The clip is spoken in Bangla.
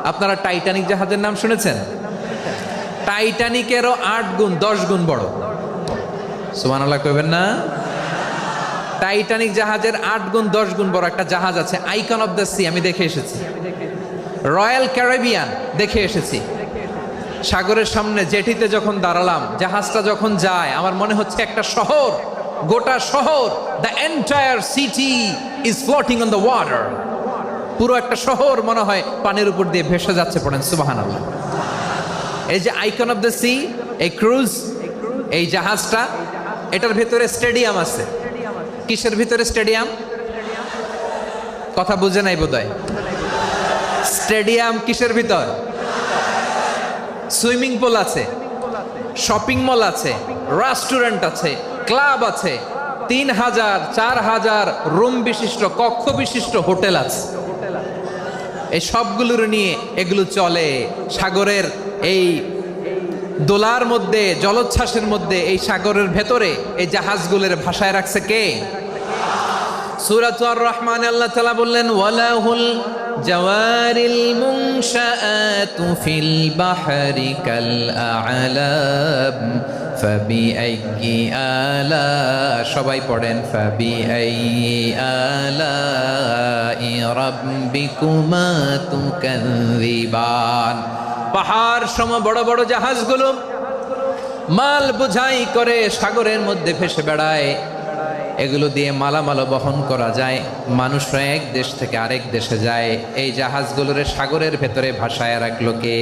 আপনারা টাইটানিক জাহাজের নাম শুনেছেন? টাইটানিকেরও 8 গুণ 10 গুণ বড়। সুবহানাল্লাহ কইবেন না? টাইটানিক জাহাজের 8 গুণ 10 গুণ বড় একটা জাহাজ আছে, আইকন অফ দ্য সি, আমি দেখে এসেছি। রয়্যাল ক্যারিবিয়ান দেখে এসেছি। সাগরের সামনে জেটিতে যখন দাঁড়ালাম, জাহাজটা যখন যায়, আমার মনে হচ্ছে একটা শহর, গোটা শহর, the entire city is floating on the water. পুরো একটা শহর মনে হয় পানির উপর দিয়ে ভেসে যাচ্ছে। পড়েন সুবহানাল্লাহ। এই যে আইকন অফ দ্য সি, এই ক্রুজ, এই জাহাজটা, এটার ভেতরে স্টেডিয়াম আছে। কিসের ভিতরে স্টেডিয়াম? কথা বুঝে নাই বোধহয়। স্টেডিয়াম কিসের ভিতর? সুইমিং পুল আছে, শপিং মল আছে, রেস্টুরেন্ট আছে, ক্লাব আছে, 3000 4000 রুম বিশিষ্ট, কক্ষ বিশিষ্ট হোটেল আছে। এই সবগুলোর নিয়ে এগুলো চলে সাগরের এই দোলার মধ্যে, জলোচ্ছ্বাসের মধ্যে। এই সাগরের ভেতরে এই জাহাজগুলোর ভাষায় রাখছে কে? সূরাতুর রহমান আল্লাহ তাআলা বললেন, ওয়ালাহুল জাওয়ারিল মুনশাআতু ফিল বাহরি কাল আ'লাম ফাবিআইয়ি আলা, সবাই পড়েন, ফাবিআইয়ি আলাই রাব্বিকুমা তুকাযযিবান। পাহাড় সম বড় বড় জাহাজগুলো মাল বোঝাই করে সাগরের মধ্যে ভেসে বেড়ায়। এগুলো দিয়ে মালামাল বহন করা যায়, মানুষরা এক দেশ থেকে আরেক দেশে যায়। এই জাহাজগুলোরে সাগরের ভেতরে ভাসায় রাখলো কে?